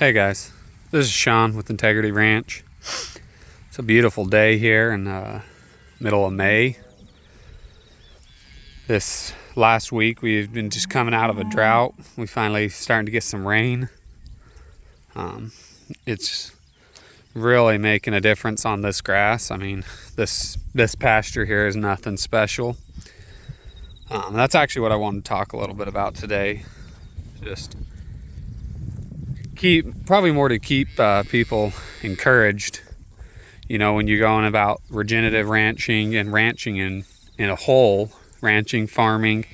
Hey guys, this is Sean with Integrity Ranch. It's a beautiful day here in the middle of May. This last week we've been just coming out of a drought. We finally starting to get some rain. It's really making a difference on this grass. I mean, this pasture here is nothing special. That's actually what I wanted to talk a little bit about today. Just probably more to keep people encouraged, you know, when you're going about regenerative ranching and ranching in a whole, ranching, farming.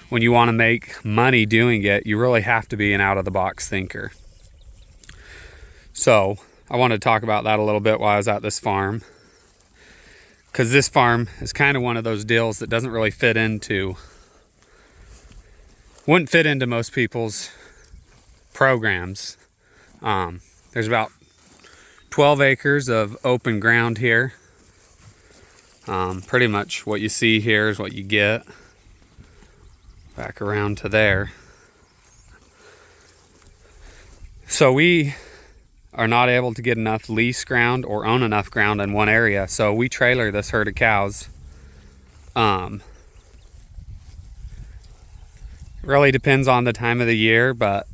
When you want to make money doing it, you really have to be an out-of-the-box thinker. So I wanted to talk about that a little bit while I was at this farm, because this farm is kind of one of those deals that doesn't really wouldn't fit into most people's programs. There's about 12 acres of open ground here. Pretty much what you see here is what you get. Back around to there. So we are not able to get enough lease ground or own enough ground in one area, so we trailer this herd of cows. It really depends on the time of the year, but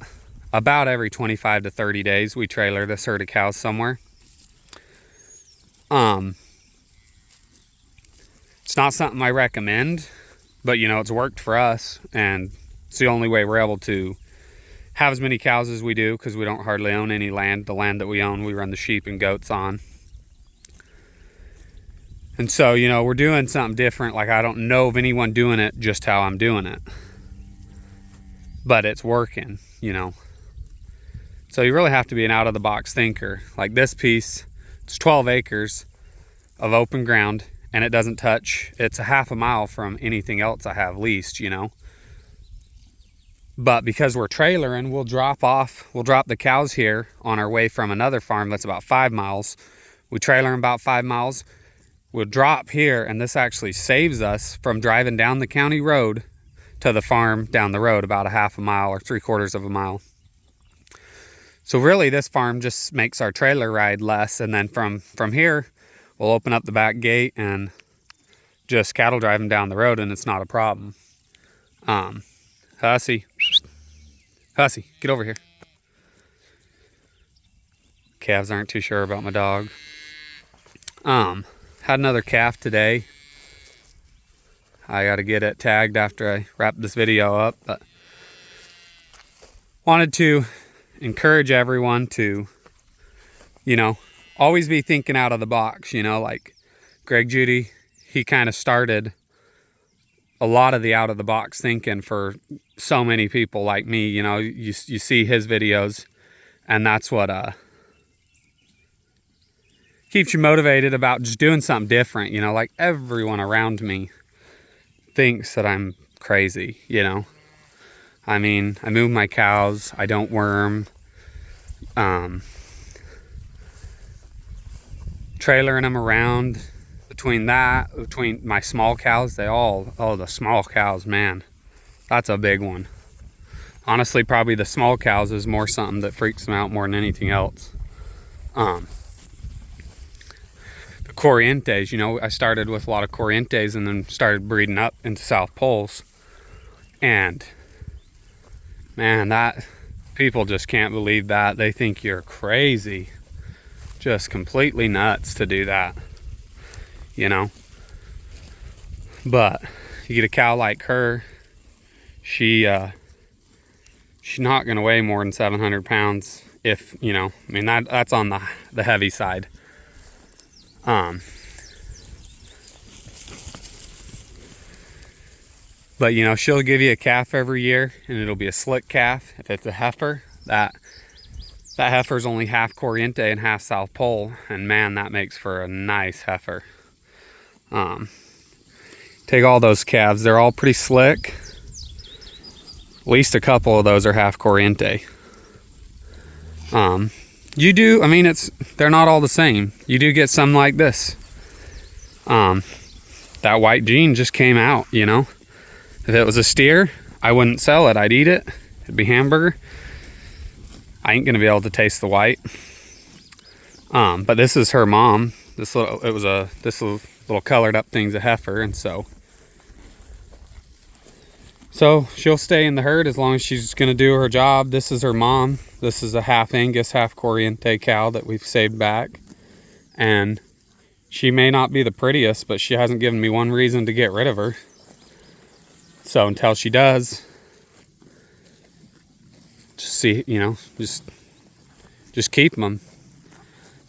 about every 25 to 30 days we trailer this herd of cows somewhere. It's not something I recommend, but you know, it's worked for us, and it's the only way we're able to have as many cows as we do, because we don't hardly own any land. The land that we own, we run the sheep and goats on. And so, you know, we're doing something different. Like, I don't know of anyone doing it just how I'm doing it, but it's working, you know. So you really have to be an out-of-the-box thinker. Like this piece, it's 12 acres of open ground, and it doesn't touch, it's a half a mile from anything else I have leased, you know. But because we're trailering, we'll drop the cows here on our way from another farm that's about 5 miles. We trailer them about 5 miles. We'll drop here, and this actually saves us from driving down the county road to the farm down the road about a half a mile or 3/4 of a mile. So really, this farm just makes our trailer ride less, and then from here, we'll open up the back gate and just cattle driving down the road, and it's not a problem. Hussy, get over here. Calves aren't too sure about my dog. Had another calf today. I got to get it tagged after I wrap this video up, but wanted to encourage everyone to, you know, always be thinking out of the box. You know, like Greg Judy, he kind of started a lot of the out of the box thinking for so many people like me. You know, you see his videos, and that's what keeps you motivated about just doing something different. You know, like everyone around me thinks that I'm crazy, you know. I mean, I move my cows, I don't worm. Trailering them around, between my small cows, the small cows, man, that's a big one. Honestly, probably the small cows is more something that freaks them out more than anything else. The Corrientes, you know, I started with a lot of Corrientes and then started breeding up into South Poles. And man, that people just can't believe that. They think you're crazy. Just completely nuts to do that, you know. But you get a cow like her, she's not gonna weigh more than 700 pounds, if, you know, I mean, that's on the heavy side. But you know, she'll give you a calf every year, and it'll be a slick calf. If it's a heifer, that heifer's only half Corriente and half South Pole, and man, that makes for a nice heifer. Take all those calves, they're all pretty slick. At least a couple of those are half Corriente. You do, I mean, they're not all the same. You do get some like this. That white gene just came out, you know. If it was a steer, I wouldn't sell it. I'd eat it. It'd be hamburger. I ain't gonna be able to taste the white. But this is her mom. This little colored up thing's a heifer, and so she'll stay in the herd as long as she's gonna do her job. This is her mom. This is a half Angus, half Corriente cow that we've saved back, and she may not be the prettiest, but she hasn't given me one reason to get rid of her. So until she does, just see, just keep them.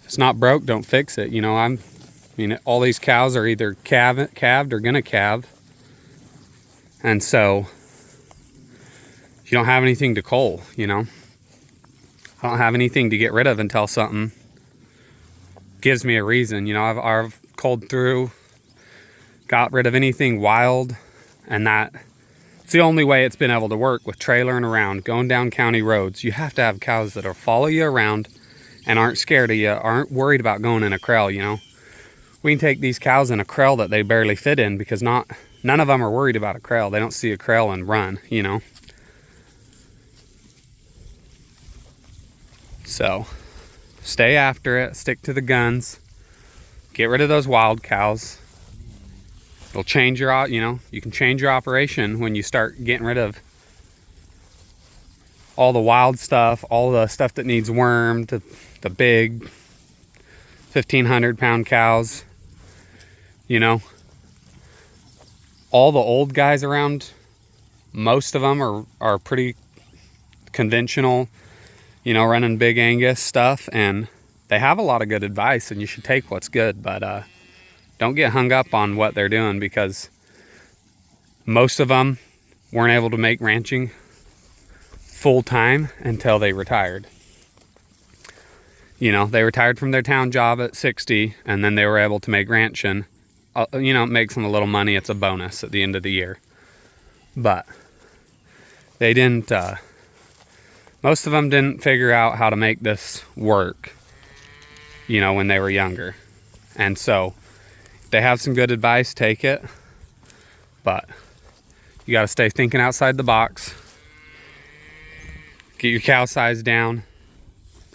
If it's not broke, don't fix it. All these cows are either calved or gonna calve, and so you don't have anything to cull. I don't have anything to get rid of until something gives me a reason. I've culled through, got rid of anything wild, and it's the only way it's been able to work with trailering around, going down county roads. You have to have cows that'll follow you around and aren't scared of you, aren't worried about going in a kraal. We can take these cows in a kraal that they barely fit in because none of them are worried about a kraal. They don't see a kraal and run, So stay after it, stick to the guns, get rid of those wild cows. It'll change you can change your operation when you start getting rid of all the wild stuff, all the stuff that needs wormed, the big 1,500-pound cows. All the old guys around, most of them are pretty conventional, running big Angus stuff, and they have a lot of good advice, and you should take what's good, but don't get hung up on what they're doing, because most of them weren't able to make ranching full time until they retired. They retired from their town job at 60, and then they were able to make ranching. It makes them a little money. It's a bonus at the end of the year. But they didn't, most of them didn't figure out how to make this work, when they were younger. And so they have some good advice, take it. But you got to stay thinking outside the box. Get your cow size down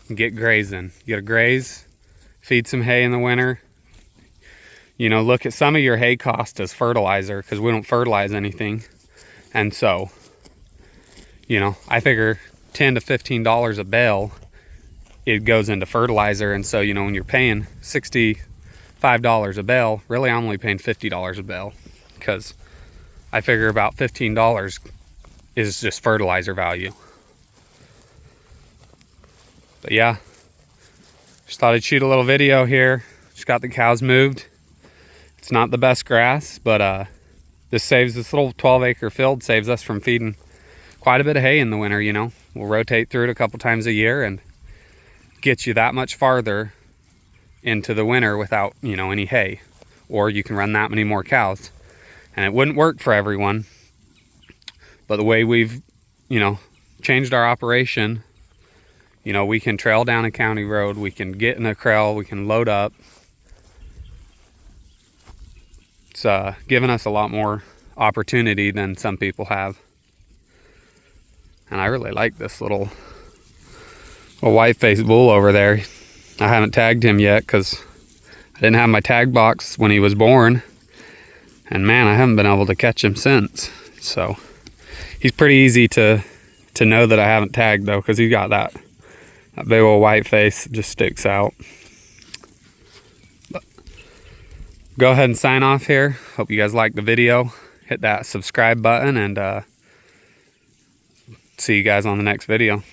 and get grazing. You got to graze, feed some hay in the winter. Look at some of your hay cost as fertilizer, because we don't fertilize anything. And so, I figure $10 to $15 a bale, it goes into fertilizer. And so, when you're paying $65 a bale, really I'm only paying $50 a bale, because I figure about $15 is just fertilizer value. But yeah, just thought I'd shoot a little video here. Just got the cows moved. It's not the best grass, but this little 12-acre field saves us from feeding quite a bit of hay in the winter. We'll rotate through it a couple times a year and get you that much farther into the winter without any hay, or you can run that many more cows. And it wouldn't work for everyone, but the way we've changed our operation, we can trail down a county road, we can get in a kraal, we can load up. It's given us a lot more opportunity than some people have. And I really like this little white-faced bull over there. I haven't tagged him yet because I didn't have my tag box when he was born. And man, I haven't been able to catch him since. So he's pretty easy to know that I haven't tagged, though, because he's got that big old white face that just sticks out. But go ahead and sign off here. Hope you guys liked the video. Hit that subscribe button, and see you guys on the next video.